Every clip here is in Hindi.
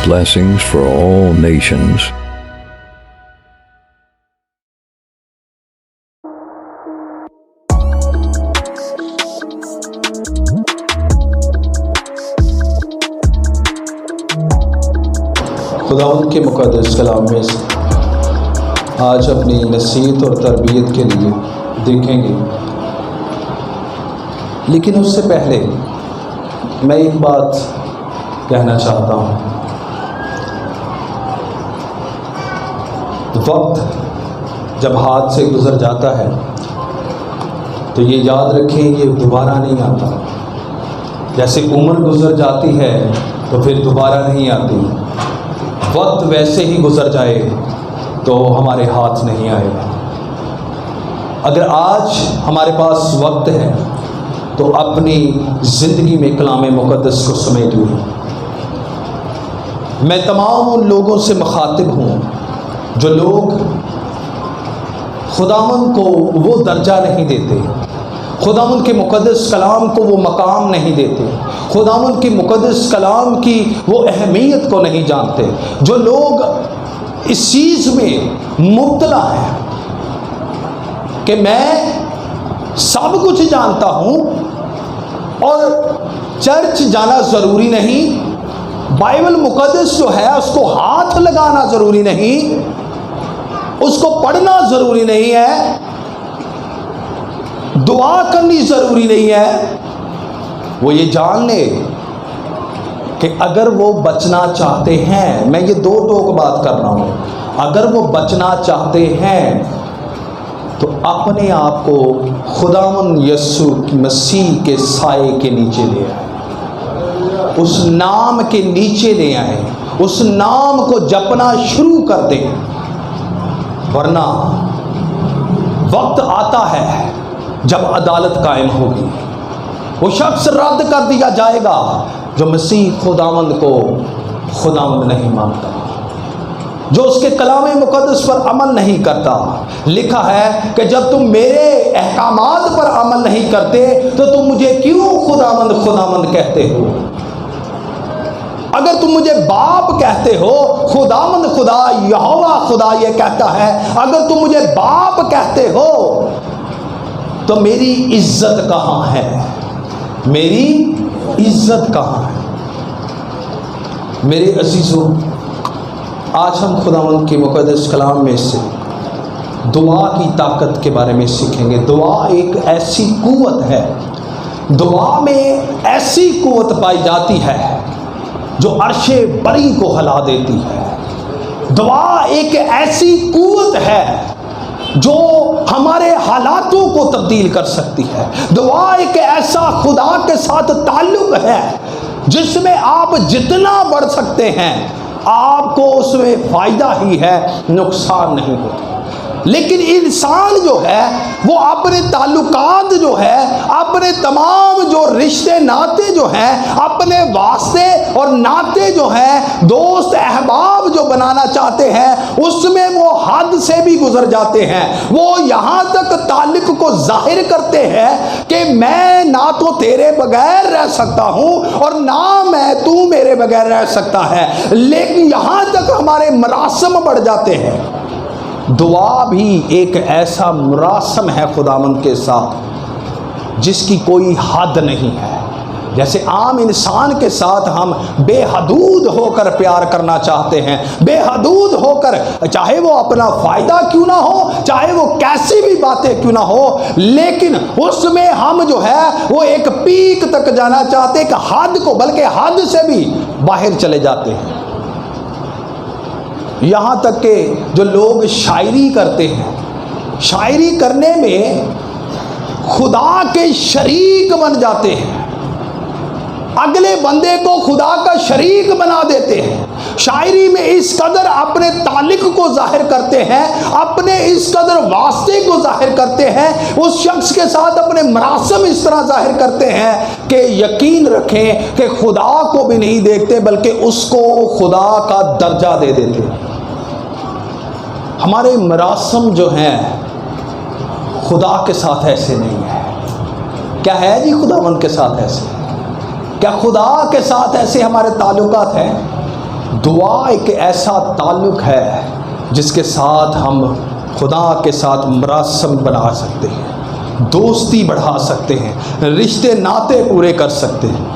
blessings for all nations. खुदावंद के मुक़द्दस कलाम में से आज अपनी नसीहत और तरबियत के लिए देखेंगे, लेकिन उससे पहले मैं एक बात कहना चाहता हूँ। वक्त जब हाथ से गुज़र जाता है तो ये याद रखें, ये दोबारा नहीं आता। जैसे उम्र गुज़र जाती है तो फिर दोबारा नहीं आती, वक्त वैसे ही गुज़र जाए तो हमारे हाथ नहीं आएगा। अगर आज हमारे पास वक्त है तो अपनी ज़िंदगी में कलाम मुक़द्दस को समेटिए। मैं तमाम उन लोगों से मुखातिब हूँ जो लोग खुदावंद को वो दर्जा नहीं देते, खुदावंद के मुक़द्दस कलाम को वो मकाम नहीं देते, खुदावंद की मुक़द्दस कलाम की वो अहमियत को नहीं जानते। जो लोग इस चीज़ में मुब्तला हैं कि मैं सब कुछ जानता हूँ और चर्च जाना ज़रूरी नहीं, बाइबल मुक़द्दस जो है उसको हाथ लगाना ज़रूरी नहीं, उसको पढ़ना ज़रूरी नहीं है, दुआ करनी ज़रूरी नहीं है, वो ये जान ले कि अगर वो बचना चाहते हैं, मैं ये दो टोक बात कर रहा हूँ, अगर वो बचना चाहते हैं तो अपने आप को खुदावंद यीशु मसीह के साए के नीचे ले आए, उस नाम के नीचे ले आए, उस नाम को जपना शुरू कर दें। वरना वक्त आता है जब अदालत कायम होगी, वो शख्स रद्द कर दिया जाएगा जो मसीह खुदावंद को खुदावंद नहीं मानता, जो उसके कलाम मुक़द्दस पर अमल नहीं करता। लिखा है कि जब तुम मेरे अहकामात पर अमल नहीं करते तो तुम मुझे क्यों खुदावंद खुदावंद कहते हो। अगर तुम मुझे बाप कहते हो, खुदावंद खुदा यहोवा खुदा ये कहता है, अगर तुम मुझे बाप कहते हो तो मेरी इज्जत कहाँ है, मेरी इज्जत कहाँ है। मेरे अजीज़ों, आज हम खुदावंद के मुक़द्दस कलाम में से दुआ की ताकत के बारे में सीखेंगे। दुआ एक ऐसी कुव्वत है, दुआ में ऐसी कुव्वत पाई जाती है जो अर्शे बरी को हिला देती है। दुआ एक ऐसी कुव्वत है जो हमारे हालातों को तब्दील कर सकती है। दुआ एक ऐसा खुदा के साथ ताल्लुक़ है जिसमें आप जितना बढ़ सकते हैं आपको उसमें फ़ायदा ही है, नुकसान नहीं होता। लेकिन इंसान जो है वो अपने ताल्लुकात जो है, अपने तमाम जो रिश्ते नाते जो हैं, अपने वास्ते और नाते जो हैं, दोस्त अहबाब जो बनाना चाहते हैं, उसमें वो हद से भी गुजर जाते हैं। वो यहाँ तक ताल्लुक को जाहिर करते हैं कि मैं ना तो तेरे बगैर रह सकता हूँ और ना मैं तू मेरे बगैर रह सकता है। लेकिन यहाँ तक हमारे मरासम बढ़ जाते हैं। दुआ भी एक ऐसा मुरासम है खुदावंद के साथ जिसकी कोई हद नहीं है। जैसे आम इंसान के साथ हम बेहदूद होकर प्यार करना चाहते हैं, बेहदूद होकर, चाहे वो अपना फ़ायदा क्यों ना हो, चाहे वो कैसी भी बातें क्यों ना हो, लेकिन उसमें हम जो है वो एक पीक तक जाना चाहते हैं, एक हद को, बल्कि हद से भी बाहर चले जाते हैं। यहाँ तक कि जो लोग शायरी करते हैं, शायरी करने में खुदा के शरीक बन जाते हैं, अगले बंदे को खुदा का शरीक बना देते हैं। शायरी में इस कदर अपने ताल्लुक को जाहिर करते हैं, अपने इस कदर वास्ते को जाहिर करते हैं, उस शख्स के साथ अपने मरासम इस तरह जाहिर करते हैं कि यकीन रखें कि खुदा को भी नहीं देखते बल्कि उसको खुदा का दर्जा दे देते हैं। हमारे मरासम जो हैं खुदा के साथ ऐसे नहीं है। क्या है जी खुदावंद के साथ ऐसे? क्या खुदा के साथ ऐसे हमारे ताल्लुकात हैं? दुआ एक ऐसा ताल्लुक़ है जिसके साथ हम खुदा के साथ मरासम बना सकते हैं, दोस्ती बढ़ा सकते हैं, रिश्ते नाते पूरे कर सकते हैं।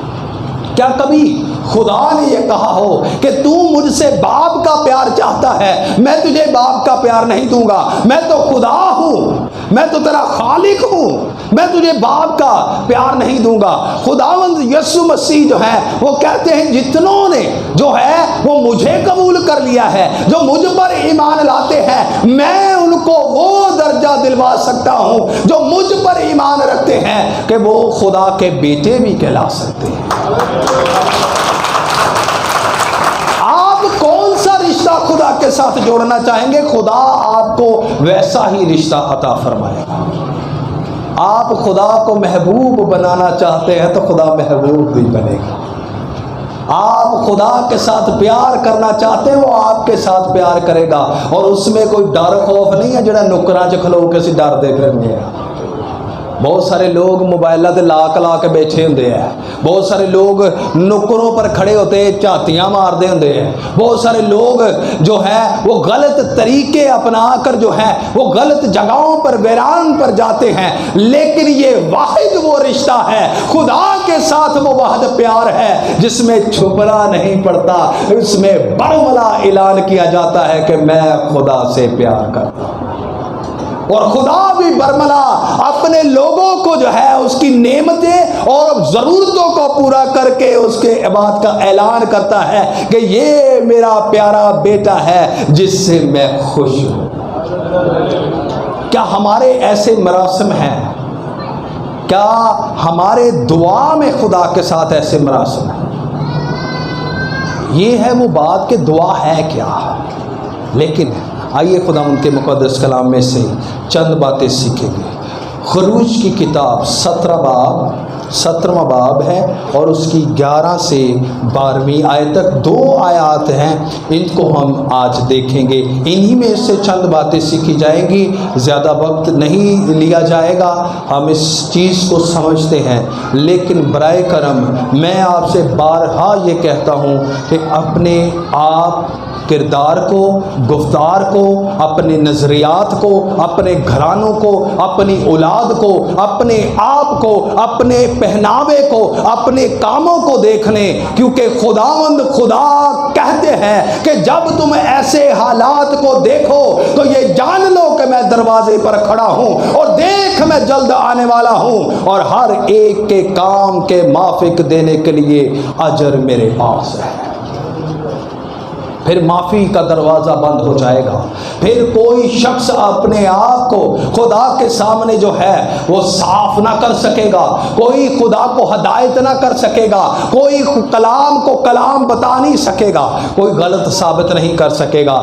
क्या कभी खुदा ने ये कहा हो कि तू मुझसे बाप का प्यार चाहता है, मैं तुझे बाप का प्यार नहीं दूंगा, मैं तो खुदा हूँ, मैं तो तेरा खालिक हूँ, मैं तुझे बाप का प्यार नहीं दूंगा। खुदावंद यीशु मसीह जो है वो कहते हैं जितनों ने जो है वो मुझे कबूल कर लिया है, जो मुझ पर ईमान लाते हैं, मैं उनको वो दर्जा दिलवा सकता हूँ जो मुझ पर ईमान रखते हैं कि वो खुदा के बेटे भी कहला सकते हैं। आप कौन सा रिश्ता खुदा के साथ जोड़ना चाहेंगे, खुदा आपको वैसा ही रिश्ता अता फरमाएगा। आप खुदा को महबूब बनाना चाहते हैं तो खुदा महबूब भी बनेगा। आप खुदा के साथ प्यार करना चाहते हैं, वो आपके साथ प्यार करेगा। और उसमें कोई डर खौफ नहीं है ਜਿਹੜਾ नुकरां च खलो के ਅਸੀਂ डरदे फिरने आ। बहुत सारे लोग मोबाइलों से ला के बैठे होंगे हैं, बहुत सारे लोग नुकरों पर खड़े होते झातियाँ मारते होंगे हैं, बहुत सारे लोग जो है वो गलत तरीके अपना कर जो है वो गलत जगहों पर वीरान पर जाते हैं। लेकिन ये वाहिद वो रिश्ता है, खुदा के साथ वो वाहिद प्यार है जिसमें छुपना नहीं पड़ता, इसमें बरमला ऐलान किया जाता है कि मैं खुदा से प्यार करता हूँ। और खुदा भी बरमला अपने लोगों को जो है उसकी नेमतें और ज़रूरतों को पूरा करके उसके बात का ऐलान करता है कि ये मेरा प्यारा बेटा है जिससे मैं खुश हूँ। क्या हमारे ऐसे मरासिम हैं? क्या हमारे दुआ में खुदा के साथ ऐसे मरासिम हैं? ये है वो बात कि दुआ है क्या। लेकिन आइए खुदा उनके मुक़द्दस कलाम में से चंद बातें सीखेंगे। खरूज की किताब 17वां बाब है और उसकी 11 से 12वीं आयत तक 2 आयत हैं, इनको हम आज देखेंगे। इन्हीं में से चंद बातें सीखी जाएंगी, ज़्यादा वक्त नहीं लिया जाएगा, हम इस चीज़ को समझते हैं। लेकिन बराए करम मैं आपसे बारहा ये कहता हूँ कि अपने आप किरदार को, गुफ्तार को, अपने नज़रियात को, अपने घरानों को, अपनी औलाद को, अपने आप को, अपने पहनावे को, अपने कामों को देख लें। क्योंकि खुदावंद खुदा कहते हैं कि जब तुम ऐसे हालात को देखो तो ये जान लो कि मैं दरवाजे पर खड़ा हूँ और देख मैं जल्द आने वाला हूँ और हर एक के काम के माफिक देने के लिए अजर मेरे पास है। फिर माफ़ी का दरवाज़ा बंद हो जाएगा, फिर कोई शख्स अपने आप को खुदा के सामने जो है वो साफ ना कर सकेगा, कोई खुदा को हदायत ना कर सकेगा, कोई कलाम को कलाम बता नहीं सकेगा, कोई गलत साबित नहीं कर सकेगा।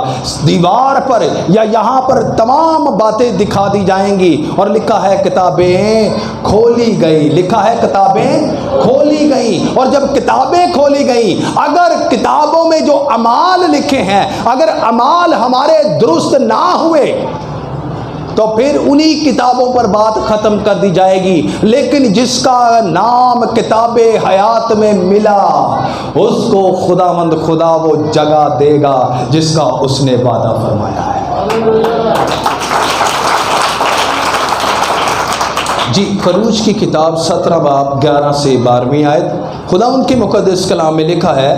दीवार पर या यहाँ पर तमाम बातें दिखा दी जाएंगी और लिखा है किताबें खोली गई, लिखा है किताबें खोली गई। और जब किताबें खोली गई, अगर किताबों में जो अमाल लिखे हैं अगर अमाल हमारे दुरुस्त ना हुए तो फिर उन्हीं किताबों पर बात खत्म कर दी जाएगी। लेकिन जिसका नाम किताबे हयात में मिला उसको खुदावंद खुदा वो जगह देगा जिसका उसने वादा फरमाया है। जी, खरूज की किताब 17 बाब 11 से 12वीं आयत खुदा उनके मुक़द्दस कलाम में लिखा है,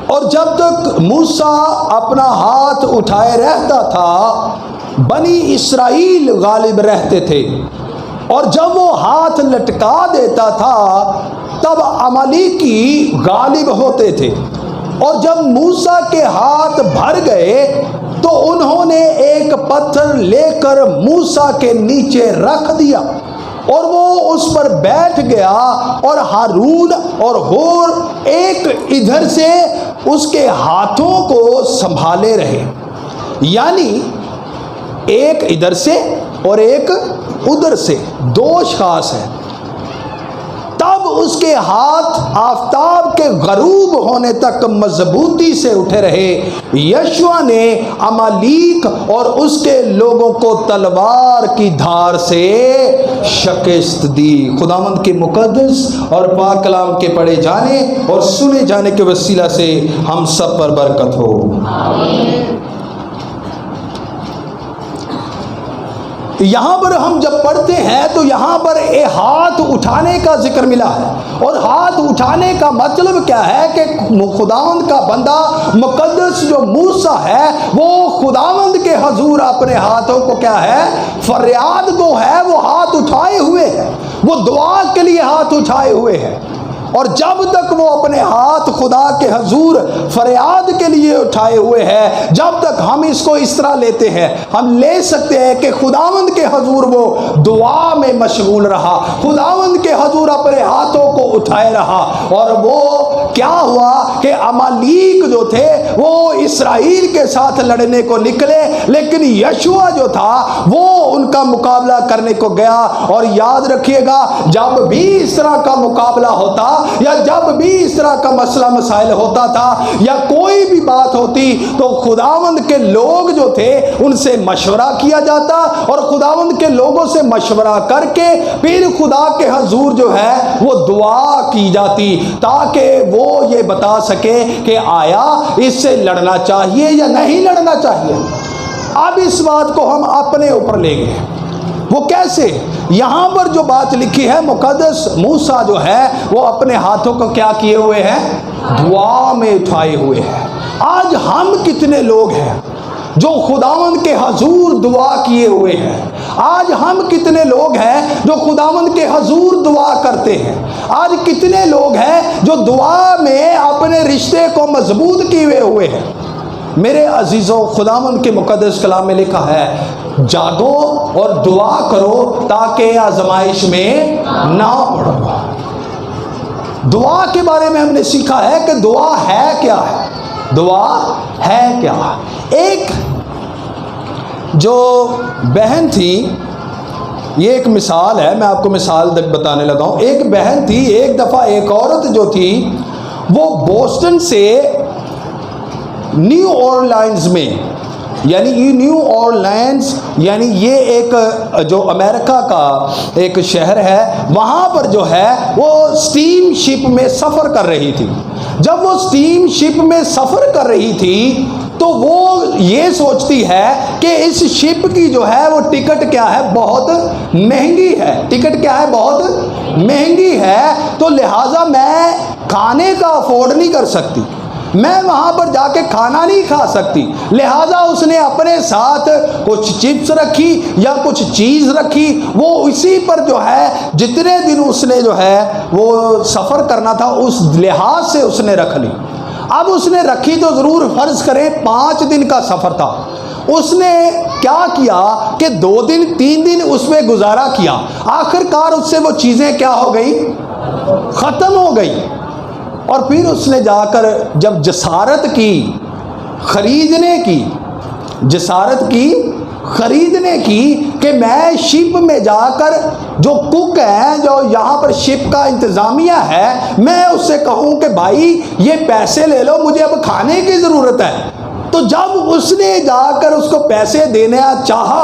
और जब तक मूसा अपना हाथ उठाए रहता था बनी इस्राएल गालिब रहते थे, और जब वो हाथ लटका देता था तब अमालेकी गालिब होते थे। और जब मूसा के हाथ भर गए तो उन्होंने एक पत्थर लेकर मूसा के नीचे रख दिया और वो उस पर बैठ गया और हारून और होर एक इधर से उसके हाथों को संभाले रहे, यानी एक इधर से और एक उधर से, 2 खास है। तब उसके हाथ आफताब के गरूब होने तक मजबूती से उठे रहे, यशुआ ने अमालीक और उसके लोगों को तलवार की धार से शिकस्त दी। खुदावंद के मुकद्दस और पाक कलाम के पढ़े जाने और सुने जाने के वसीला से हम सब पर बरकत हो। यहाँ पर हम जब पढ़ते हैं तो यहाँ पर एक हाथ उठाने का जिक्र मिला है, और हाथ उठाने का मतलब क्या है कि खुदावंद का बंदा मुकद्दस जो मूसा है वो खुदावंद के हजूर अपने हाथों को क्या है, फरियाद को है वो हाथ उठाए हुए है, वो दुआ के लिए हाथ उठाए हुए है। और जब तक वो अपने हाथ खुदा के हजूर फरियाद के लिए उठाए हुए हैं, जब तक हम इसको इस तरह लेते हैं, हम ले सकते हैं कि खुदावंद के हजूर वो दुआ में मशगूल रहा, खुदावंद के हजूर अपने हाथों को उठाए रहा। और वो क्या हुआ कि अमालीक जो थे वो इसराइल के साथ लड़ने को निकले, लेकिन यशुआ जो था वो उनका मुकाबला करने को गया। और याद रखिएगा, जब भी इस तरह का मुकाबला होता या जब भी इस तरह का मसला मसाइल होता था या कोई भी बात होती तो खुदावंद के लोग जो थे उनसे मशवरा किया जाता, और खुदावंद के लोगों से मशवरा करके फिर खुदा के हजूर जो है वो दुआ की जाती, ताकि वो ये बता सके कि आया इससे लड़ना चाहिए या नहीं लड़ना चाहिए। अब इस बात को हम अपने ऊपर लेंगे। वो कैसे? यहाँ पर जो बात लिखी है, मुकद्दस मूसा जो है वो अपने हाथों को क्या किए हुए हैं, दुआ में उठाए हुए हैं। आज हम कितने लोग हैं जो खुदावंद के हजूर दुआ किए हुए हैं? आज हम कितने लोग हैं जो खुदावंद के हजूर दुआ करते हैं? आज कितने लोग हैं जो दुआ में अपने रिश्ते को मजबूत किए हुए हैं? मेरे अजीज़ों, खुदावंद के मुकद्दस कलाम में लिखा है, जागो और दुआ करो ताकि आजमाइश में ना पड़ो। दुआ के बारे में हमने सीखा है कि दुआ है क्या है, दुआ है क्या। एक जो बहन थी, ये एक मिसाल है, मैं आपको मिसाल बताने लगा हूँ। एक बहन थी, एक दफ़ा एक औरत जो थी वो बोस्टन से न्यू ऑरलाइंस में, यानी न्यू ऑरलाइंस यानी ये एक जो अमेरिका का एक शहर है, वहाँ पर जो है वो स्टीम शिप में सफ़र कर रही थी। जब वो स्टीम शिप में सफ़र कर रही थी तो वो ये सोचती है कि इस शिप की जो है वो टिकट क्या है, बहुत महंगी है। टिकट क्या है, बहुत महंगी है, तो लिहाजा मैं खाने का अफोर्ड नहीं कर सकती, मैं वहाँ पर जाके खाना नहीं खा सकती। लिहाजा उसने अपने साथ कुछ चिप्स रखी या कुछ चीज़ रखी, वो इसी पर जो है जितने दिन उसने जो है वो सफ़र करना था उस लिहाज से उसने रख ली। अब उसने रखी तो ज़रूर, फ़र्ज़ करें 5 दिन का सफ़र था। उसने क्या किया कि 2 दिन 3 दिन उसमें गुजारा किया, आखिरकार उससे वो चीज़ें क्या हो गई, ख़त्म हो गई। और फिर उसने जाकर जब जसारत की खरीदने की, जसारत की खरीदने की कि मैं शिप में जाकर जो कुक है, जो यहाँ पर शिप का इंतज़ामिया है, मैं उससे कहूँ कि भाई ये पैसे ले लो, मुझे अब खाने की ज़रूरत है। तो जब उसने जाकर उसको पैसे देने चाहा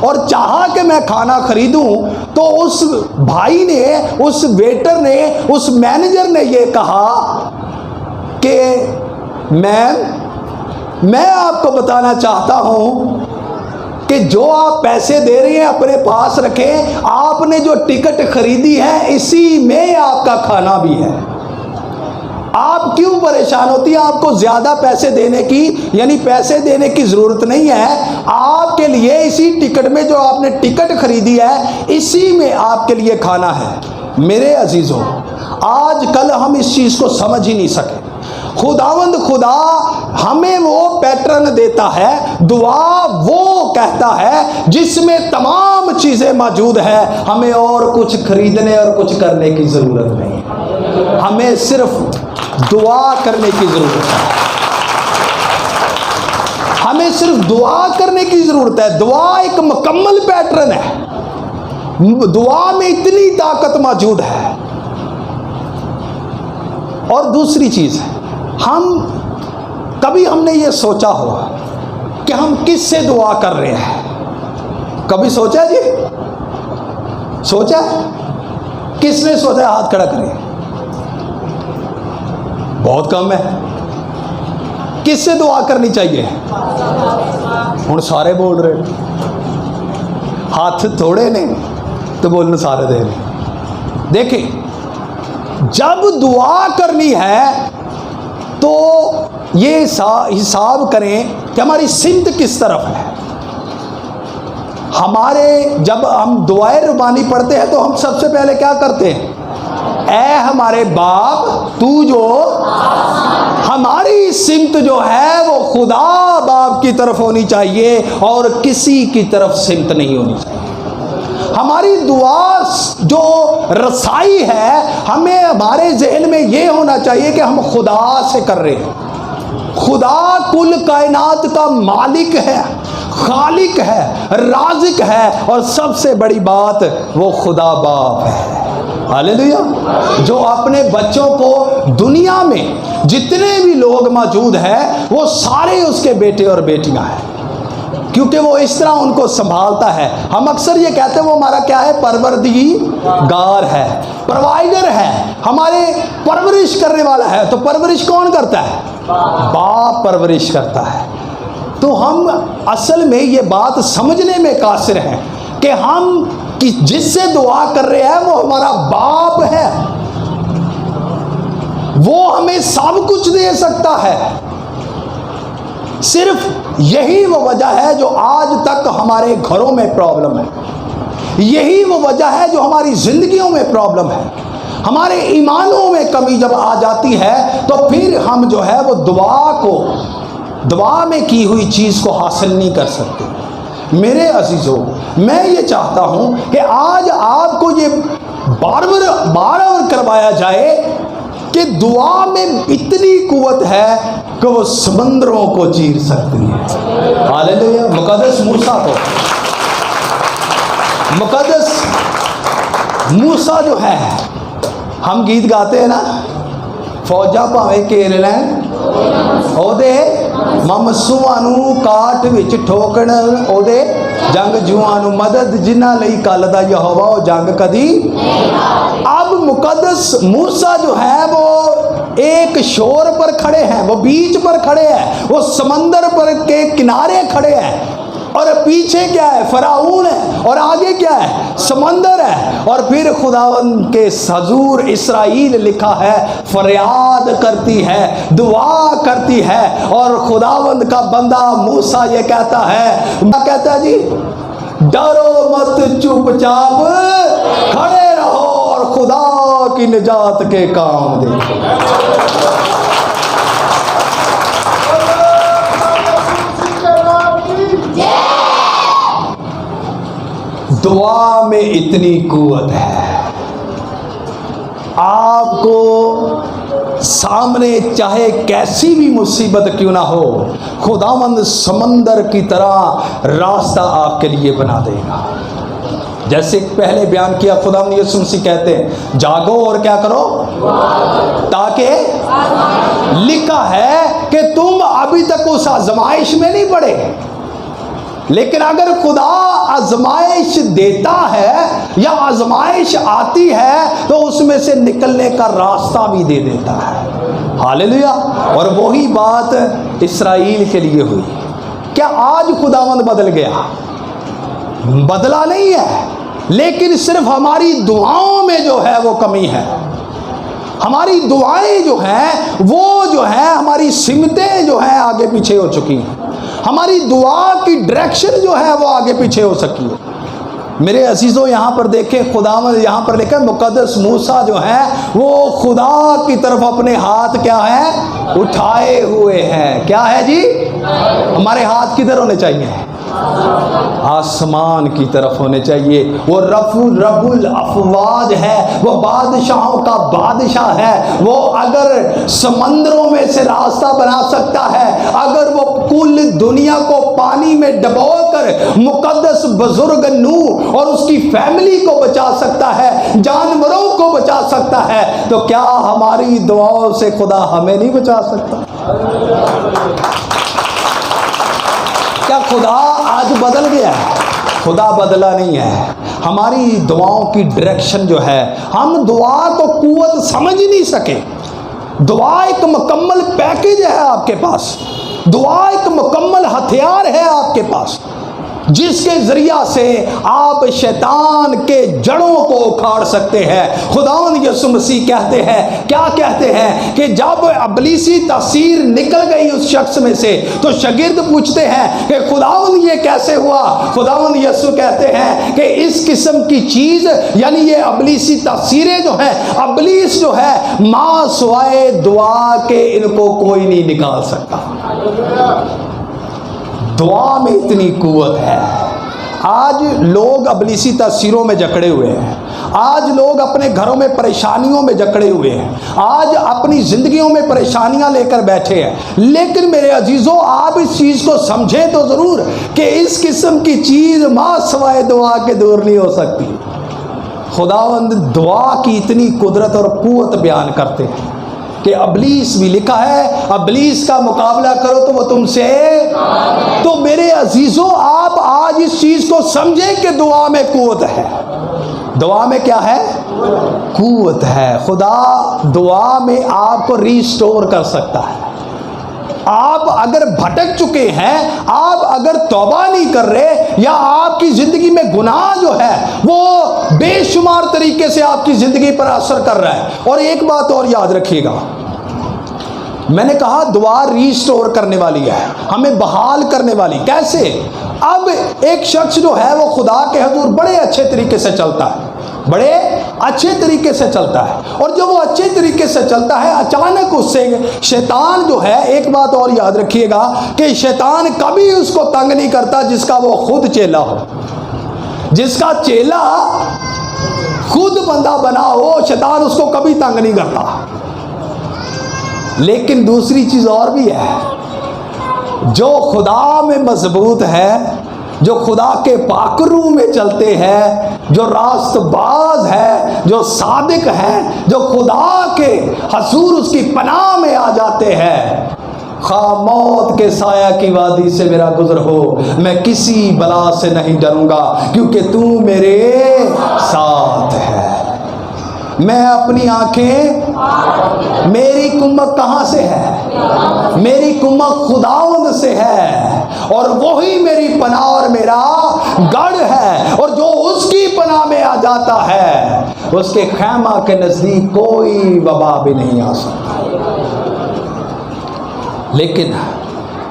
और चाहा कि मैं खाना खरीदूं, तो उस भाई ने, उस वेटर ने, उस मैनेजर ने ये कहा कि मैं आपको बताना चाहता हूं कि जो आप पैसे दे रही हैं अपने पास रखें, आपने जो टिकट खरीदी है इसी में आपका खाना भी है। आप क्यों परेशान होती हैं? आपको ज़्यादा पैसे देने की, यानी पैसे देने की ज़रूरत नहीं है। आपके लिए इसी टिकट में, जो आपने टिकट खरीदी है, इसी में आपके लिए खाना है। मेरे अजीज़ों, आज कल हम इस चीज़ को समझ ही नहीं सके। खुदावंद खुदा हमें वो पैटर्न देता है, दुआ वो कहता है जिसमें तमाम चीज़ें मौजूद है। हमें और कुछ खरीदने और कुछ करने की ज़रूरत नहीं, हमें सिर्फ दुआ करने की ज़रूरत है। हमें सिर्फ दुआ करने की ज़रूरत है। दुआ एक मुकम्मल पैटर्न है। दुआ में इतनी ताकत मौजूद है। और दूसरी चीज़ है, कभी हमने ये सोचा हो कि हम किससे दुआ कर रहे हैं? कभी सोचा जी? सोचा? किसने सोचा? हाथ खड़ा करें। बहुत कम है। किससे दुआ करनी चाहिए? हुण सारे बोल रहे, हाथ थोड़े ने तो बोलने सारे दे रहे। देखिए, जब दुआ करनी है तो ये हिसाब करें कि हमारी सिमत किस तरफ है। जब हम दुआए रुबानी पढ़ते हैं तो हम सबसे पहले क्या करते हैं? ऐ हमारे बाप तू जो, हमारी सिमत जो है वो खुदा बाप की तरफ होनी चाहिए और किसी की तरफ सिमत नहीं होनी चाहिए। हमारी दुआ जो रसाई है, हमें हमारे जहन में ये होना चाहिए कि हम खुदा से कर रहे हैं। खुदा कुल कायनात का मालिक है, खालिक है, राज़िक है और सबसे बड़ी बात वो खुदा बाप है। हालेलुया। जो अपने बच्चों को, दुनिया में जितने भी लोग मौजूद हैं वो सारे उसके बेटे और बेटियां हैं, क्योंकि वो इस तरह उनको संभालता है। हम अक्सर ये कहते हैं वो हमारा क्या है? परवरदिगार है, प्रोवाइडर है, हमारे परवरिश करने वाला है। तो परवरिश कौन करता है? बाप परवरिश करता है। तो हम असल में ये बात समझने में कासिर हैं कि हम जिससे दुआ कर रहे हैं वो हमारा बाप है, वो हमें सब कुछ दे सकता है। सिर्फ यही वो वजह है जो आज तक हमारे घरों में प्रॉब्लम है, यही वो वजह है जो हमारी जिंदगियों में प्रॉब्लम है। हमारे ईमानों में कमी जब आ जाती है तो फिर हम जो है वो दुआ में की हुई चीज़ को हासिल नहीं कर सकते। मेरे अजीज़ों, मैं ये चाहता हूँ कि आज आपको ये बार बार करवाया जाए कि दुआ में इतनी कुव्वत है कि वो समंदरों को चीर सकती है। हालेलुया। मुकद्दस मूसा जो है, हम गीत गाते हैं ना, फौजा भावें घेर लैन ओदे ममसूआं नूं काठ विच ठोकण ओदे जंग जुआं नूं मदद जिन्हां लई कल दा यहोवा ओ जंग कदी। अब मुकद्दस मूसा जो है वो एक शोर पर खड़े हैं, वो बीच पर खड़े हैं, वो समंदर पर के किनारे खड़े हैं और पीछे क्या है? फराऊन है और आगे क्या है? समंदर है। और फिर खुदावंद के हजूर इसराइल लिखा है, फरियाद करती है, दुआ करती है और खुदावंद का बंदा मूसा ये कहता है, क्या कहता है जी? डरो मत, चुपचाप खड़े रहो और खुदा की निजात के काम देखो। दुआ में इतनी कुव्वत है। आपको सामने चाहे कैसी भी मुसीबत क्यों ना हो, खुदावंद समंदर की तरह रास्ता आपके लिए बना देगा। जैसे पहले बयान किया, खुदावंद यीशु मसीह कहते हैं जागो और क्या करो, ताकि लिखा है कि तुम अभी तक उस आजमाइश में नहीं पड़े, लेकिन अगर खुदा आजमाइश देता है या आजमाइश आती है तो उसमें से निकलने का रास्ता भी दे देता है। हालेलुया। और वही बात इस्राएल के लिए हुई। क्या आज खुदावंद बदल गया? बदला नहीं है, लेकिन सिर्फ हमारी दुआओं में जो है वो कमी है। हमारी दुआएं जो हैं वो जो है, हमारी सिमतें जो हैं आगे पीछे हो चुकी हैं। हमारी दुआ की डायरेक्शन जो है वो आगे पीछे हो सकी है। मेरे अजीज़ों, यहाँ पर देखें, खुदावंद यहाँ पर लिखा है मुकद्दस मूसा जो है वो खुदा की तरफ अपने हाथ क्या है? उठाए हुए हैं। क्या है जी? हमारे हाथ किधर होने चाहिए? आसमान की तरफ होने चाहिए। वो रबुल अफवाज है, वो बादशाहों का बादशाह है। वो अगर समंदरों में से रास्ता बना सकता है, अगर वो कुल दुनिया को पानी में डुबोकर मुकद्दस बुजुर्ग नूह और उसकी फैमिली को बचा सकता है, जानवरों को बचा सकता है, तो क्या हमारी दुआओं से खुदा हमें नहीं बचा सकता? क्या खुदा आज बदल गया है? खुदा बदला नहीं है। हमारी दुआओं की डायरेक्शन जो है, हम दुआ को कुव्वत समझ ही नहीं सके। दुआ एक मुकम्मल पैकेज है आपके पास, दुआ एक मुकम्मल हथियार है आपके पास, जिसके जरिया से आप शैतान के जड़ों को उखाड़ सकते हैं। खुदावंद यीशु मसीह कहते हैं, क्या कहते हैं कि जब अबलीसी तासीर निकल गई उस शख्स में से, तो शागिर्द पूछते हैं कि खुदावंद ये कैसे हुआ? खुदावंद यीशु कहते हैं कि इस किस्म की चीज, यानी ये अबलीसी तासीरें जो हैं, अबलीस जो है, मां सुवाए दुआ के इनको कोई नहीं निकाल सकता। दुआ में इतनी कुव्वत है। आज लोग अबलीसी तासीरों में जकड़े हुए हैं, आज लोग अपने घरों में परेशानियों में जकड़े हुए हैं, आज अपनी जिंदगियों में परेशानियां लेकर बैठे हैं। लेकिन मेरे अजीजों, आप इस चीज़ को समझें तो ज़रूर कि इस किस्म की चीज़ मां सवाए दुआ के दूर नहीं हो सकती। खुदावंद दुआ की इतनी कुदरत और कुव्वत बयान करते हैं कि अबलीस भी लिखा है, अबलीस का मुकाबला करो तो वो तुमसे। तो मेरे अजीजों, आप आज इस चीज को समझें कि दुआ में कुव्वत है। दुआ में क्या है? कुव्वत है। खुदा दुआ में आपको रिस्टोर कर सकता है। आप अगर भटक चुके हैं, आप अगर तौबा नहीं कर रहे, या आपकी जिंदगी में गुनाह जो है वो बेशुमार तरीके से आपकी जिंदगी पर असर कर रहा है। और एक बात और याद रखिएगा, मैंने कहा दुआ रिस्टोर करने वाली है, हमें बहाल करने वाली। कैसे? अब एक शख्स जो है वो खुदा के हुजूर बड़े अच्छे तरीके से चलता है, बड़े अच्छे तरीके से चलता है, और जब वो अच्छे तरीके से चलता है, अचानक उससे शैतान जो है, एक बात और याद रखिएगा कि शैतान कभी उसको तंग नहीं करता जिसका वो खुद चेला हो। जिसका चेला खुद बंदा बना हो, शैतान उसको कभी तंग नहीं करता। लेकिन दूसरी चीज और भी है, जो खुदा में मजबूत है, जो खुदा के पाकरू में चलते हैं, जो रास्तबाज है, जो सादिक है, जो खुदा के हसूर उसकी पनाह में आ जाते हैं, खा मौत के साया की वादी से मेरा गुजर हो, मैं किसी बला से नहीं डरूंगा क्योंकि तू मेरे साथ है। मैं अपनी आंखें, मेरी कुम्मक कहाँ से है? मेरी कुम्मक खुदावंद से है, और वही मेरी पनाह और मेरा गढ़ है। और जो उसकी पनाह में आ जाता है, उसके खैमा के नजदीक कोई वबा भी नहीं आ सकता। लेकिन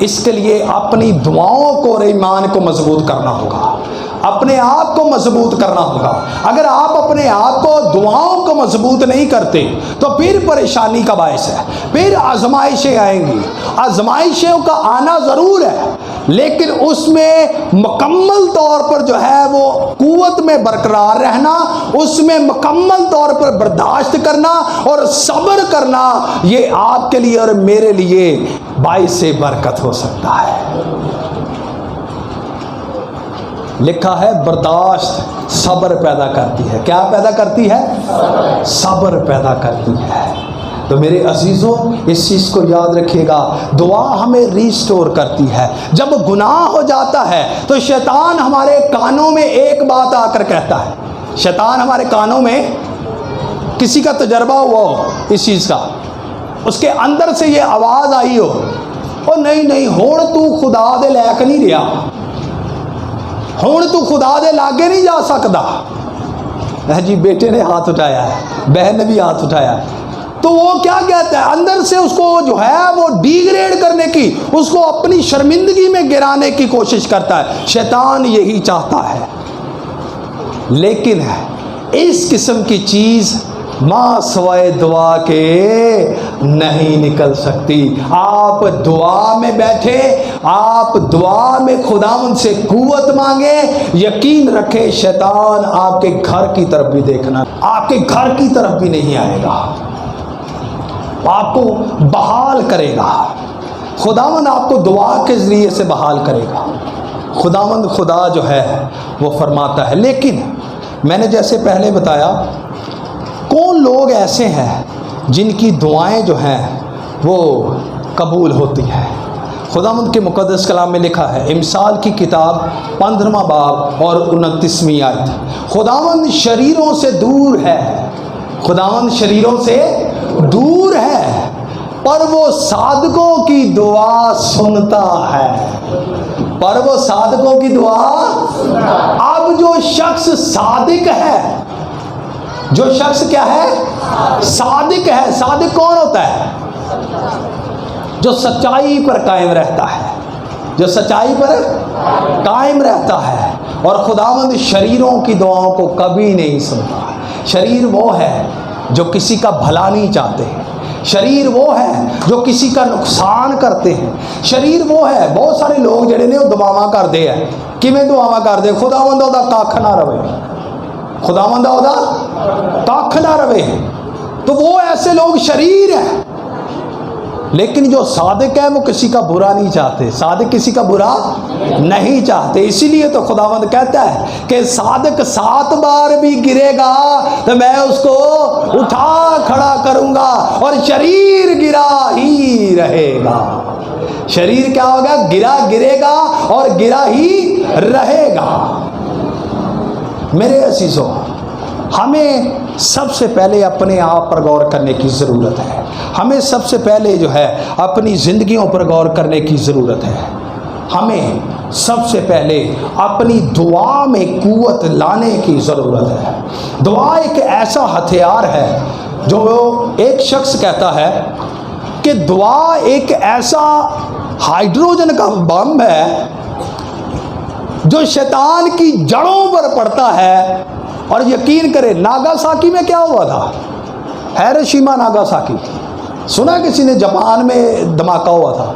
इसके लिए अपनी दुआओं को और ईमान को मजबूत करना होगा, अपने आप को मजबूत करना होगा। अगर आप अपने आप को, दुआओं को मजबूत नहीं करते, तो फिर परेशानी का बायस है, फिर आजमाइशें आएंगी। आजमाइशों का आना ज़रूर है, लेकिन उसमें मुकम्मल तौर पर जो है वो कुव्वत में बरकरार रहना, उसमें मुकम्मल तौर पर बर्दाश्त करना और सब्र करना, ये आपके लिए और मेरे लिए बाइस बरकत हो सकता है। लिखा है बर्दाश्त सब्र पैदा करती है। क्या पैदा करती है? सब्र पैदा करती है। तो मेरे अजीज़ों, इस चीज़ को याद रखिएगा, दुआ हमें रिस्टोर करती है। जब गुनाह हो जाता है तो शैतान हमारे कानों में एक बात आकर कहता है। शैतान हमारे कानों में, किसी का तजर्बा हुआ हो इस चीज़ का, उसके अंदर से ये आवाज़ आई हो, ओ नहीं नहीं, हुण तू खुदा दे लैक नहीं रहा, हुण तू खुदा दे लागे नहीं जा सकता। जी बेटे ने हाथ उठाया है, बहन ने भी हाथ उठाया है। तो वो क्या कहता है, अंदर से उसको जो है वो डिग्रेड करने की, उसको अपनी शर्मिंदगी में गिराने की कोशिश करता है। शैतान यही चाहता है। लेकिन इस किस्म की चीज़ माँ सवाए दुआ के नहीं निकल सकती। आप दुआ में बैठे, आप दुआ में खुदावंद से कुव्वत मांगे, यकीन रखें शैतान आपके घर की तरफ भी देखना, आपके घर की तरफ भी नहीं आएगा, आपको बहाल करेगा। खुदावंद आपको दुआ के ज़रिए से बहाल करेगा। खुदावंद खुदा जो है वो फरमाता है। लेकिन मैंने जैसे पहले बताया, कौन लोग ऐसे हैं जिनकी दुआएं जो हैं वो कबूल होती हैं। खुदावंद के मुक़द्दस कलाम में लिखा है, इमसाल की किताब 15वां बाब और 29वीं आयत, खुदावंद शरीरों से दूर है, खुदावंद शरीरों से दूर है, पर वो सादकों की दुआ सुनता है, पर वो सादकों की दुआ। अब जो शख्स सादिक है, जो शख्स क्या है, सादिक है। सादिक कौन होता है? जो सच्चाई पर कायम रहता है, जो सच्चाई पर कायम रहता है। और खुदावंद शरीरों की दुआओं को कभी नहीं सुनता। शरीर वो है जो किसी का भला नहीं चाहते हैं, शरीर वो है जो किसी का नुकसान करते हैं, शरीर वो है। बहुत सारे लोग जड़े ने दुआवां करते हैं, किवें दुआवां करते, खुदावंद ओदा कख ना रवे, खुदावंद ओदा कख ना रवे। तो वो ऐसे लोग शरीर हैं। लेकिन जो सादिक है वो किसी का बुरा नहीं चाहते, सादिक किसी का बुरा नहीं चाहते। इसीलिए तो खुदावंद कहता है कि सादिक 7 बार भी गिरेगा तो मैं उसको उठा खड़ा करूंगा, और शरीर गिरा ही रहेगा। शरीर क्या होगा? गिरेगा और गिरा ही रहेगा। मेरे अजीजों, हमें सबसे पहले अपने आप पर गौर करने की ज़रूरत है। हमें सबसे पहले जो है अपनी ज़िंदगियों पर गौर करने की ज़रूरत है। हमें सबसे पहले अपनी दुआ में कुव्वत लाने की ज़रूरत है। दुआ एक ऐसा हथियार है जो एक शख्स कहता है कि दुआ एक ऐसा हाइड्रोजन का बम है जो शैतान की जड़ों पर पड़ता है। और यकीन करें, नागासाकी में क्या हुआ था? हिरोशिमा नागासाकी, सुना किसी ने? जापान में धमाका हुआ था।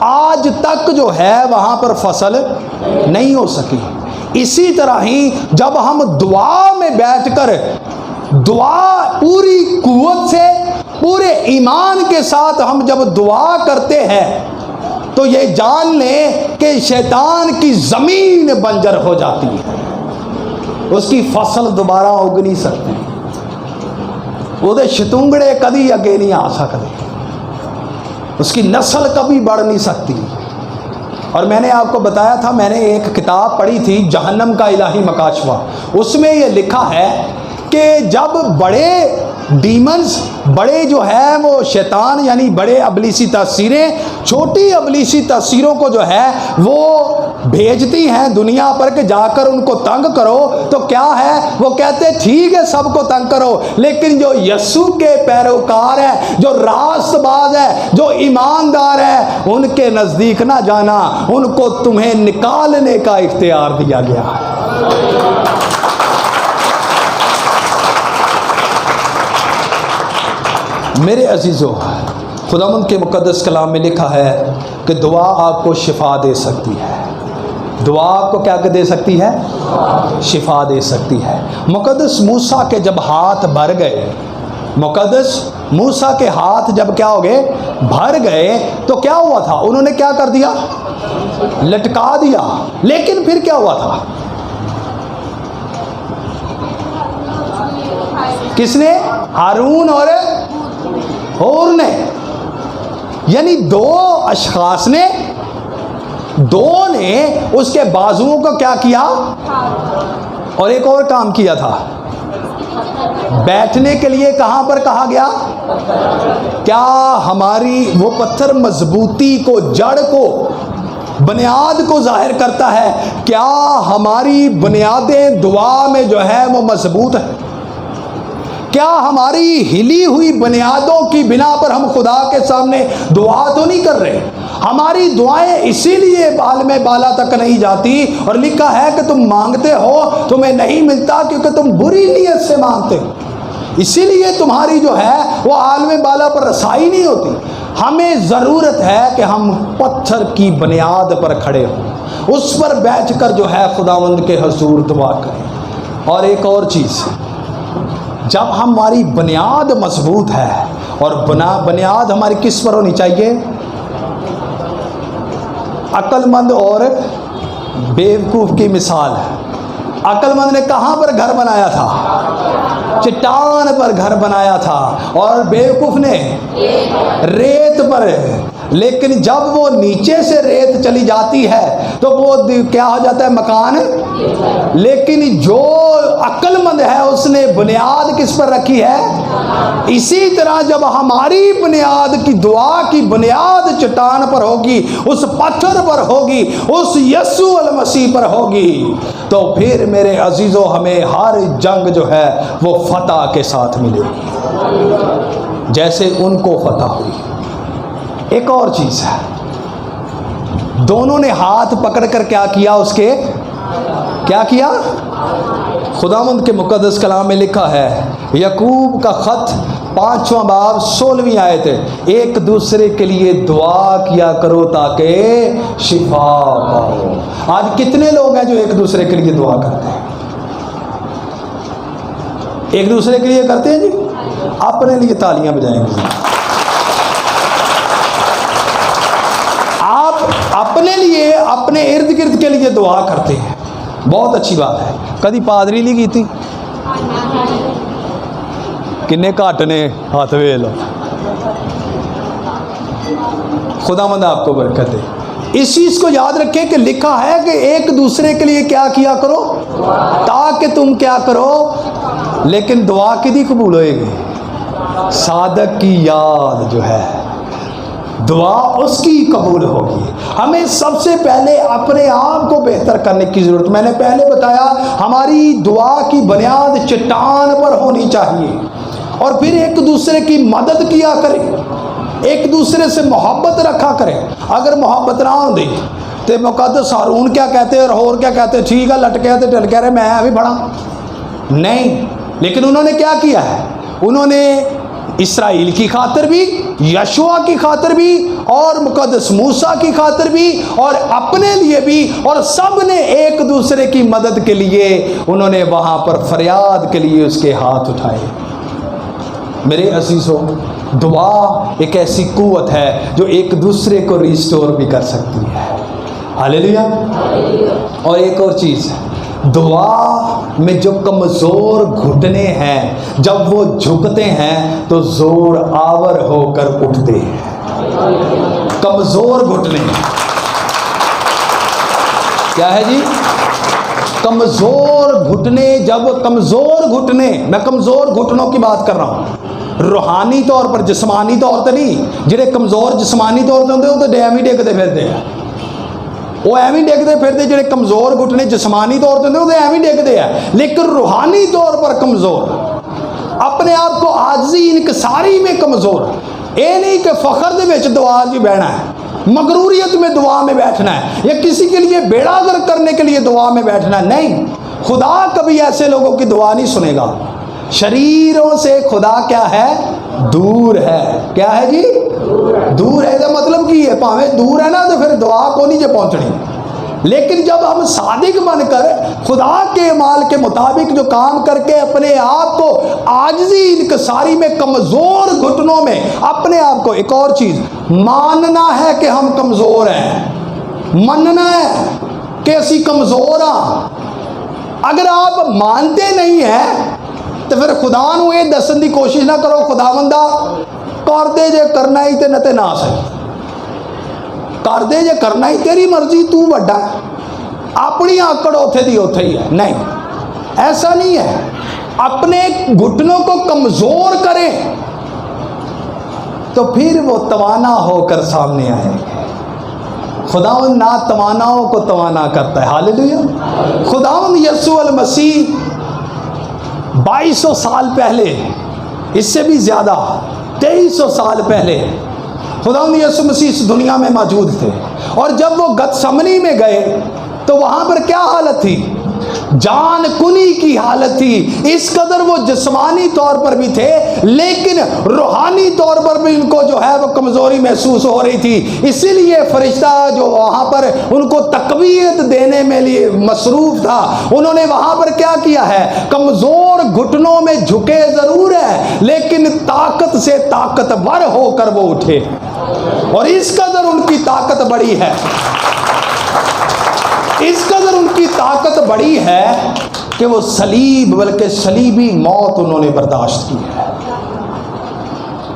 आज तक जो है वहाँ पर फसल नहीं हो सकी। इसी तरह ही जब हम दुआ में बैठकर दुआ पूरी कुव्वत से, पूरे ईमान के साथ हम जब दुआ करते हैं तो ये जान लें कि शैतान की ज़मीन बंजर हो जाती है, उसकी फसल दोबारा उग नहीं सकती, ਉਹਦੇ शतुंगड़े कभी अगे नहीं आ सकते, उसकी नस्ल कभी बढ़ नहीं सकती। और मैंने आपको बताया था, मैंने एक किताब पढ़ी थी, जहन्नम का इलाही मकाशवा, उसमें ये लिखा है कि जब बड़े डीमंस, बड़े जो है वो शैतान यानी बड़े अबलीसी तासीरें छोटी अबलीसी तासीरों को जो है वो भेजती हैं दुनिया पर कि जाकर उनको तंग करो, तो क्या है वो कहते ठीक है सबको तंग करो, लेकिन जो यस्सु के पैरोकार है, जो रास्तबाज है, जो ईमानदार है, उनके नज़दीक ना जाना, उनको तुम्हें निकालने का इख्तियार दिया गया है। मेरे अजीज़ों, खुदावंद के मुक़द्दस कलाम में लिखा है कि दुआ आपको शिफा दे सकती है। दुआ आपको क्या दे सकती है? शिफा दे सकती है। मुक़द्दस मूसा के जब हाथ भर गए, मुक़द्दस मूसा के हाथ जब क्या हो गए? भर गए, तो क्या हुआ था? उन्होंने क्या कर दिया? लटका दिया। लेकिन फिर क्या हुआ था? किसने? हारून और ने, यानी दो अशखास ने, दो ने उसके बाजुओं को क्या किया? और एक और काम किया था, बैठने के लिए कहां पर कहा गया? क्या हमारी वो पत्थर मजबूती को, जड़ को, बुनियाद को जाहिर करता है? क्या हमारी बुनियादें दुआ में जो है वो मजबूत है? क्या हमारी हिली हुई बुनियादों की बिना पर हम खुदा के सामने दुआ तो नहीं कर रहे? हमारी दुआएं इसीलिए बाल में बाला तक नहीं जाती, और लिखा है कि तुम मांगते हो तुम्हें नहीं मिलता क्योंकि तुम बुरी नीयत से मांगते हो। इसीलिए तुम्हारी जो है वो आलम बाला पर रसाई नहीं होती। हमें ज़रूरत है कि हम पत्थर की बुनियाद पर खड़े हों, उस पर बैठकर जो है खुदावंद के हुजूर दुआ करें। और एक और चीज़, जब हमारी बुनियाद मजबूत है, और बुनियाद हमारी किस पर होनी चाहिए? अक्लमंद और बेवकूफ़ की मिसाल है। अक्लमंद ने कहाँ पर घर बनाया था? चट्टान पर घर बनाया था, और बेवकूफ़ ने रेत पर। लेकिन जब वो नीचे से रेत चली जाती है तो वो क्या हो जाता है? मकान। लेकिन जो अक्लमंद है उसने बुनियाद किस पर रखी है? इसी तरह जब हमारी बुनियाद की दुआ की बुनियाद चट्टान पर होगी, उस पत्थर पर होगी, उस यस्सु अल मसीह पर होगी, तो फिर मेरे अजीज़ों हमें हर जंग जो है वो फतह के साथ मिलेगी, जैसे उनको फतह हुई। एक और चीज़ है, दोनों ने हाथ पकड़कर क्या किया? उसके क्या किया? खुदावंद के मुकद्दस कलाम में लिखा है, याकूब का ख़त 5वां बाब 16वीं आयत है, एक दूसरे के लिए दुआ किया करो ताकि शिफा पाओ। आज कितने लोग हैं जो एक दूसरे के लिए दुआ करते हैं? एक दूसरे के लिए करते हैं जी? अपने लिए तालियां बजाएंगे। आप अपने लिए, अपने इर्द गिर्द के लिए दुआ करते हैं, बहुत अच्छी बात है। कभी पादरी नहीं की थी? किन्ने घट ने हाथ वे लो। खुदावंद आपको बरकत दे। इस चीज़ को याद रखें कि लिखा है कि एक दूसरे के लिए क्या किया करो, ताकि तुम क्या करो। लेकिन दुआ किदी कबूल होएगी? सादक की याद जो है, दुआ उसकी कबूल होगी। हमें सबसे पहले अपने आप को बेहतर करने की ज़रूरत। मैंने पहले बताया, हमारी दुआ की बुनियाद चट्टान पर होनी चाहिए, और फिर एक दूसरे की मदद किया करें, एक दूसरे से मोहब्बत रखा करें। अगर मोहब्बत ना होती तो मुकद्दस हारून क्या कहते और होर क्या कहते? ठीक है, लटके तो टल कह रहे मैं अभी बड़ा नहीं। लेकिन उन्होंने क्या किया है? उन्होंने इस्राइल की खातिर भी, यशुआ की खातिर भी, और मुकद्दस मूसा की खातिर भी, और अपने लिए भी, और सब ने एक दूसरे की मदद के लिए उन्होंने वहाँ पर फरियाद के लिए उसके हाथ उठाए। मेरे अजीज़ों, दुआ एक ऐसी कुव्वत है जो एक दूसरे को रिस्टोर भी कर सकती है। हालेलुया। और एक और चीज़, दुआ में जो कमज़ोर घुटने हैं, जब वो झुकते हैं तो जोर आवर होकर उठते हैं। कमज़ोर घुटने क्या है जी? कमज़ोर घुटने। जब कमज़ोर घुटने, मैं कमज़ोर घुटनों की बात कर रहा हूँ, रूहानी तौर पर, जिस्मानी तौर पर नहीं। जिहड़े कमज़ोर जिस्मानी तौर पर होंदे वो तो डैम ही टेकते फिरते हैं, वो एवं डिगते फिरते। जो कमज़ोर घुटने जिस्मानी तौर पर होंगे वो एवं डिगते हैं। लेकिन रूहानी तौर पर कमज़ोर, अपने आप को आजी इनकसारी में कमज़ोर। ये नहीं कि फ़ख्र दे विच दुआ जी बहना है, मगरूरियत में दुआ में बैठना है, या किसी के लिए बेड़ागर करने के लिए दुआ में बैठना है। नहीं, खुदा कभी ऐसे लोगों की दुआ नहीं सुनेगा। शरीरों से खुदा क्या है? दूर है। क्या है जी? दूर है। तो मतलब की है, भावें दूर है ना, तो फिर दुआ को नहीं जे पहुंचनी। लेकिन जब हम सादिक बनकर खुदा के माल के मुताबिक जो काम करके अपने आप को आजिज़ी इनकसारी में, कमज़ोर घुटनों में अपने आप को, एक और चीज़ मानना है कि हम कमज़ोर हैं, मानना है कि असी कमज़ोर हाँ। अगर आप मानते नहीं हैं तो फिर खुदा नूं ये दसन की कोशिश ना करो, खुदावंदा कर दे जे करना ही, तो न ना सही कर दे जे करना ही, तेरी मर्जी, तू वड्डा, अपनी आकड़ उथे दी उथे ही है। नहीं, ऐसा नहीं है। अपने घुटनों को कमज़ोर करें तो फिर वो तवाना होकर सामने आएंगे। खुदावंद ना तवानाओं को तवाना करता है। हालेलुया। खुदावंद यस्सु अल मसीह 2200 साल पहले, इससे भी ज़्यादा 2300 साल पहले खुदावंद यीशु मसीह इस दुनिया में मौजूद थे। और जब वो गतसमनी में गए तो वहाँ पर क्या हालत थी? जान कुनी की हालत थी। इस कदर वो जिस्मानी तौर पर भी थे, लेकिन रूहानी तौर पर भी इनको जो है वो कमजोरी महसूस हो रही थी। इसीलिए फरिश्ता जो वहां पर उनको तकवीयत देने में लिए मसरूफ था, उन्होंने वहां पर क्या किया है, कमजोर घुटनों में झुके जरूर है, लेकिन ताकत से ताकतवर होकर वो उठे। और इस कदर उनकी ताकत बड़ी है, इस कदर उनकी ताकत बड़ी है कि वो सलीब, बल्कि सलीबी मौत उन्होंने बर्दाश्त की है।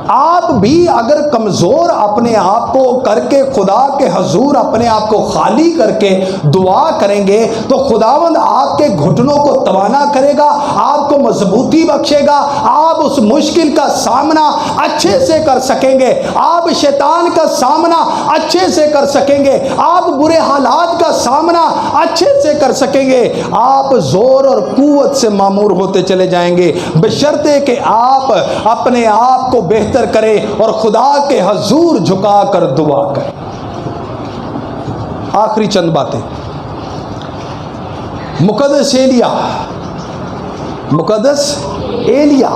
आप भी अगर कमज़ोर अपने आप को करके खुदा के हजूर अपने आप को खाली करके दुआ करेंगे तो खुदावंद आपके घुटनों को तवाना करेगा, आपको मजबूती बख्शेगा, आप उस मुश्किल का सामना अच्छे से कर सकेंगे, आप शैतान का सामना अच्छे से कर सकेंगे, आप बुरे हालात का सामना अच्छे से कर सकेंगे, आप जोर और कुव्वत से मामूर होते चले जाएंगे, बशर्ते कि आप अपने आप को बेहतर करें और खुदा के हजूर झुका कर दुआ करें। आखिरी चंद बातें। मुकद्दस एलिया, मुकद्दस एलिया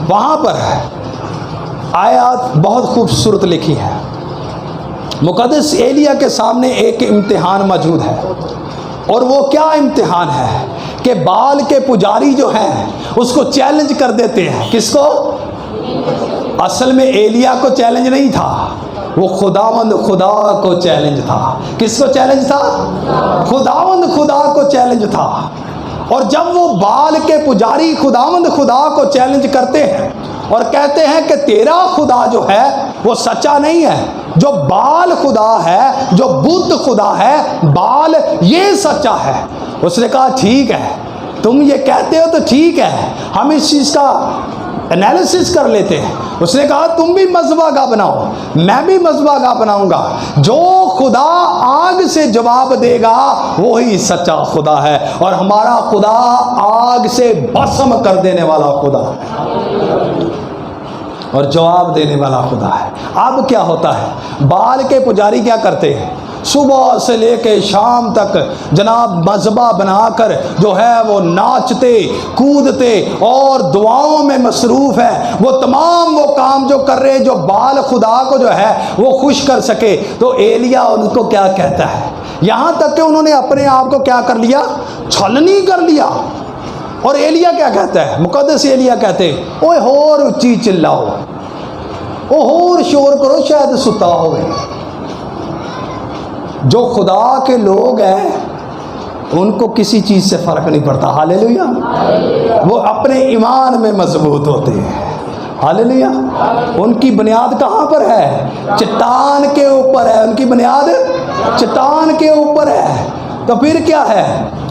वहां पर आयत बहुत खूबसूरत लिखी है। मुकद्दस एलिया के सामने एक इम्तिहान मौजूद है, और वो क्या इम्तिहान है कि बाल के पुजारी जो हैं उसको चैलेंज कर देते हैं। किसको? असल में एलिया को चैलेंज नहीं था, वो खुदावंद खुदा को चैलेंज था। किसको चैलेंज था? खुदावंद खुदा को चैलेंज था। और जब वो बाल के पुजारी खुदावंद खुदा को चैलेंज करते हैं और कहते हैं कि तेरा खुदा जो है वो सच्चा नहीं है, जो बाल खुदा है, जो बुत खुदा है, बाल ये सच्चा है। उसने कहा ठीक है, तुम ये कहते हो तो ठीक है, हम इस चीज़ का एनालिसिस कर लेते हैं। उसने कहा तुम भी मज़बागा बनाओ, मैं भी मज़बागा बनाऊंगा, जो खुदा आग से जवाब देगा वही सच्चा खुदा है, और हमारा खुदा आग से भस्म कर देने वाला खुदा है और जवाब देने वाला खुदा है। अब क्या होता है, बाल के पुजारी क्या करते हैं, सुबह से लेके शाम तक जनाब मज़बा बनाकर जो है वो नाचते कूदते और दुआओं में मसरूफ़ है। वो तमाम वो काम जो कर रहे हैं जो बाल खुदा को जो है वो खुश कर सके। तो एलिया उनको क्या कहता है, यहाँ तक कि उन्होंने अपने आप को क्या कर लिया, छलनी कर लिया। और एलिया क्या कहता है, मुकद्दस एलिया कहते हैं ओए होर उच्ची चिल्लाओ, ओ होर शोर करो, शायद सुता होवे। जो खुदा के लोग हैं उनको किसी चीज़ से फ़र्क नहीं पड़ता। हालेलुया। वो अपने ईमान में मजबूत होते हैं। हालेलुया। उनकी बुनियाद कहाँ पर है? चट्टान के ऊपर है। उनकी बुनियाद चट्टान के ऊपर है। तो फिर क्या है,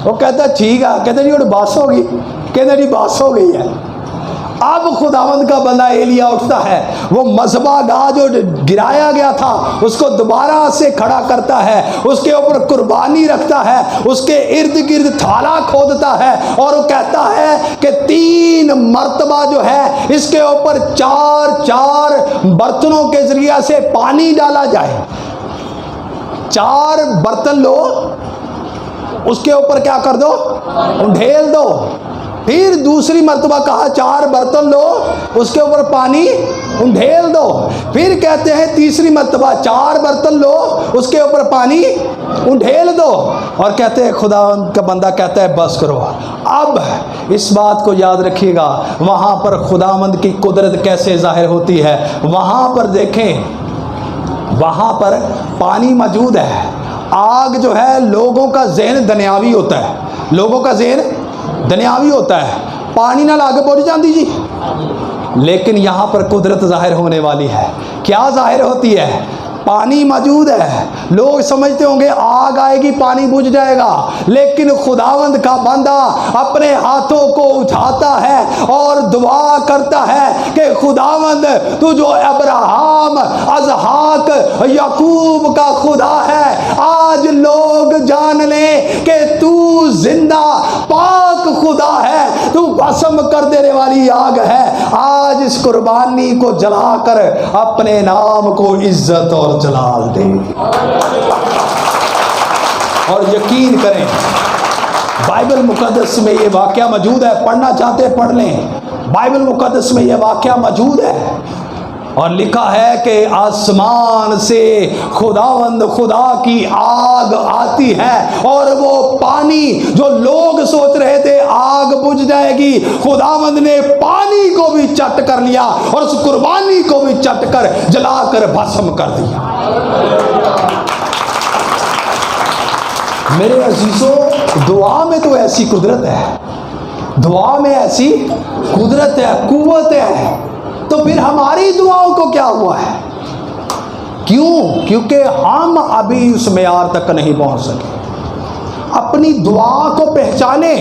वो कहता ठीक है, कहते जी बास होगी, कहते जी बास हो गई है। अब खुदावंद का बंदा एलिया उठता है, वो मज़बा गाह जो गिराया गया था उसको दोबारा से खड़ा करता है, उसके ऊपर कुर्बानी रखता है, उसके इर्द गिर्द थाला खोदता है और वो कहता है कि 3 मर्तबा जो है इसके ऊपर 4 बर्तनों के जरिए से पानी डाला जाए। 4 बर्तन लो, उसके ऊपर क्या कर दो, ढेल दो। फिर दूसरी मर्तबा कहा 4 बर्तन लो, उसके ऊपर पानी ढेल दो। फिर कहते हैं तीसरी मर्तबा 4 बर्तन लो, उसके ऊपर पानी ढेल दो। और कहते हैं खुदा का बंदा कहता है बस करो। अब इस बात को याद रखिएगा, वहाँ पर खुदावंद की कुदरत कैसे जाहिर होती है। वहाँ पर देखें, वहाँ पर पानी मौजूद है। आग जो है लोगों का जहन दुनियावी होता है, लोगों का जहन दुनियावी होता है, पानी ना लागे पहुँच जाती जी। लेकिन यहाँ पर कुदरत जाहिर होने वाली है। क्या जाहिर होती है? पानी मौजूद है। लोग समझते होंगे आग आएगी पानी बुझ जाएगा, लेकिन खुदावंद का बंदा अपने हाथों को उठाता है और दुआ करता है कि खुदावंद तू जो अब्राहम, इसहाक, याकूब का खुदा है, आज लोग जान लें कि तू जिंदा पाक खुदा है, तू भस्म कर देने वाली आग है। आज इस कुर्बानी को जलाकर अपने नाम को इज्जत और जलाल दे। और यकीन करें बाइबल मुकद्दस में ये वाक़या मौजूद है। पढ़ना चाहते हैं पढ़ लें, बाइबल मुकद्दस में ये वाक़या मौजूद है। और लिखा है कि आसमान से खुदावंद खुदा की आग आती है और वो पानी, जो लोग सोच रहे थे आग बुझ जाएगी, खुदावंद ने पानी को भी चट कर लिया और उस कुर्बानी को भी चट कर जलाकर भस्म कर दिया। मेरे अजीजों, दुआ में तो ऐसी कुदरत है, दुआ में ऐसी कुदरत है, कुव्वत है। तो फिर हमारी दुआओं को क्या हुआ है? क्यों? क्योंकि हम अभी उस मेयार तक नहीं पहुंच सके। अपनी दुआ को पहचाने,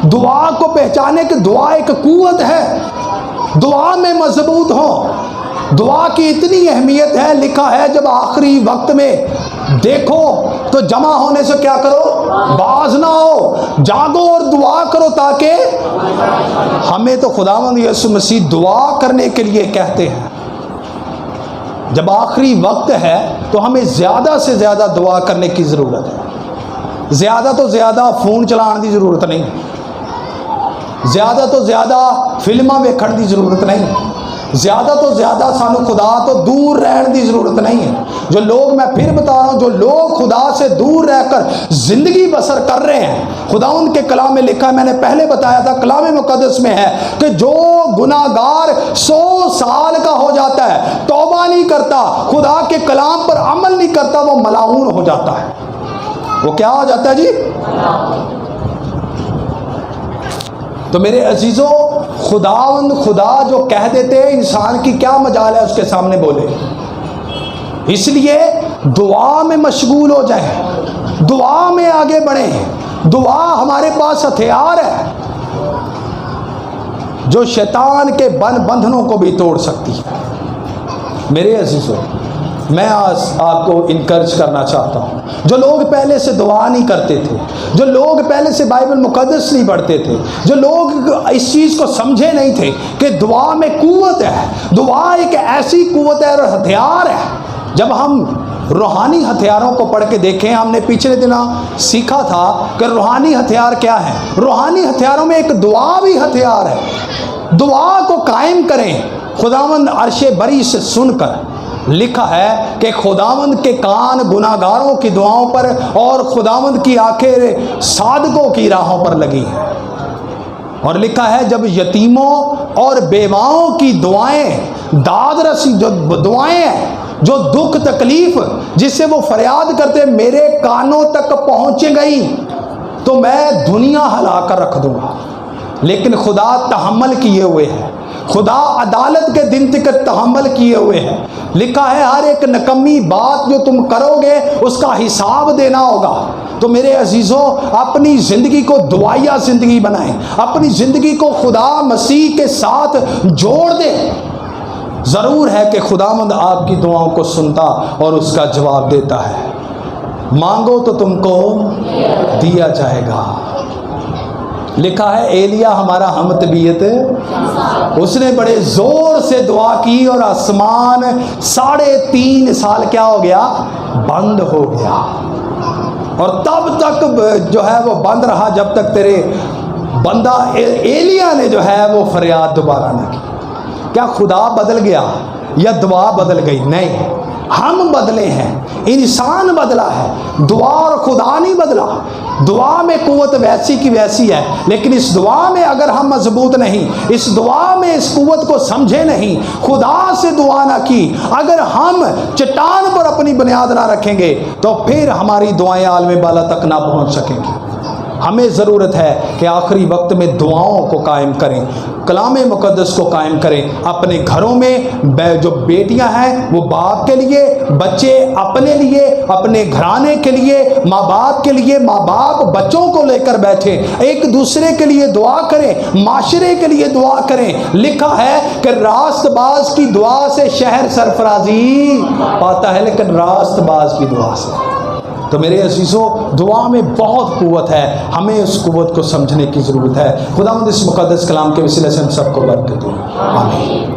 दुआ को पहचाने कि दुआ एक कुव्वत है, दुआ में मजबूत हो। दुआ की इतनी अहमियत है, लिखा है जब आखिरी वक्त में देखो तो जमा होने से क्या करो, बाज ना हो, जागो और दुआ करो, ताकि हमें तो खुदावंद यीशु मसीह दुआ करने के लिए कहते हैं। जब आखिरी वक्त है तो हमें ज़्यादा से ज़्यादा दुआ करने की ज़रूरत है। ज़्यादा तो ज़्यादा फ़ोन चलाने की ज़रूरत नहीं, ज़्यादा तो ज़्यादा फिल्मां वेखण की ज़रूरत नहीं, ज़्यादा तो ज़्यादा सानू खुदा तो दूर रहने की ज़रूरत नहीं है। जो लोग, मैं फिर बता रहा हूँ, जो लोग खुदा से दूर रहकर ज़िंदगी बसर कर रहे हैं, खुदा उनके कलाम में लिखा है, मैंने पहले बताया था, कलाम मुकद्दस में है कि जो गुनाहगार 100 साल का हो जाता है, तौबा नहीं करता, खुदा के कलाम पर अमल नहीं करता, वो मलाऊन हो जाता है। वो क्या हो जाता है जी? तो मेरे अजीज़ों, खुदावंद खुदा जो कह देते हैं, इंसान की क्या मजाल है उसके सामने बोले। इसलिए दुआ में मशगूल हो जाए, दुआ में आगे बढ़े। दुआ हमारे पास हथियार है जो शैतान के बंधनों को भी तोड़ सकती है। मेरे अजीज़ों, मैं आज आपको इनकरेज करना चाहता हूँ, जो लोग पहले से दुआ नहीं करते थे, जो लोग पहले से बाइबल मुकद्दस नहीं पढ़ते थे, जो लोग इस चीज़ को समझे नहीं थे कि दुआ में कुव्वत है, दुआ एक ऐसी कुव्वत है और हथियार है। जब हम रूहानी हथियारों को पढ़ के देखें, हमने पिछले दिनों सीखा था कि रूहानी हथियार क्या है। रूहानी हथियारों में एक दुआ भी हथियार है। दुआ को कायम करें, खुदावंद अर्शे बरी से सुनकर। लिखा है कि खुदावंद के कान गुनाहगारों की दुआओं पर और खुदावंद की आंखें सादकों की राहों पर लगी हैं। और लिखा है जब यतीमों और बेवाओं की दुआएं, दाद रसी जो दुआएं हैं, जो दुख तकलीफ जिससे वो फरियाद करते मेरे कानों तक पहुँच गई, तो मैं दुनिया हिला कर रख दूंगा। लेकिन खुदा तहम्मुल किए हुए है, खुदा अदालत के दिन तक तहम्मुल किए हुए हैं। लिखा है हर एक नकम्मी बात जो तुम करोगे उसका हिसाब देना होगा। तो मेरे अजीज़ों, अपनी ज़िंदगी को दुआया ज़िंदगी बनाएं, अपनी ज़िंदगी को खुदा मसीह के साथ जोड़ दें। ज़रूर है कि खुदावंद आपकी दुआओं को सुनता और उसका जवाब देता है। मांगो तो तुमको दिया जाएगा। लिखा है एलिया हमारा हम तबीयत, उसने बड़े जोर से दुआ की और आसमान 3.5 साल क्या हो गया, बंद हो गया। और तब तक जो है वो बंद रहा जब तक तेरे बंदा एलिया ने जो है वो फरियाद दोबारा न की। क्या खुदा बदल गया या दुआ बदल गई? नहीं, हम बदले हैं, इंसान बदला है, दुआ और खुदा नहीं बदला। दुआ में कुव्वत वैसी की वैसी है, लेकिन इस दुआ में अगर हम मजबूत नहीं, इस दुआ में इस कुव्वत को समझे नहीं, खुदा से दुआ ना की, अगर हम चट्टान पर अपनी बुनियाद ना रखेंगे, तो फिर हमारी दुआएं आलम बाला तक ना पहुंच सकेंगी। हमें ज़रूरत है कि आखिरी वक्त में दुआओं को कायम करें, कलाम मुकद्दस को कायम करें। अपने घरों में जो बेटियां हैं वो बाप के लिए, बच्चे अपने लिए, अपने घराने के लिए, माँ बाप के लिए, माँ बाप बच्चों को लेकर बैठे, एक दूसरे के लिए दुआ करें, माशरे के लिए दुआ करें। लिखा है कि रास्तबाज की दुआ से शहर सरफराजी पाता है, लेकिन रास्तबाज की दुआ से। तो मेरे अजीज़ों, दुआ में बहुत कुव्वत है, हमें उस कुव्वत को समझने की ज़रूरत है। खुदावंद इस मुक़द्दस कलाम के वसीले से हम सबको बरकत दे। आमीन।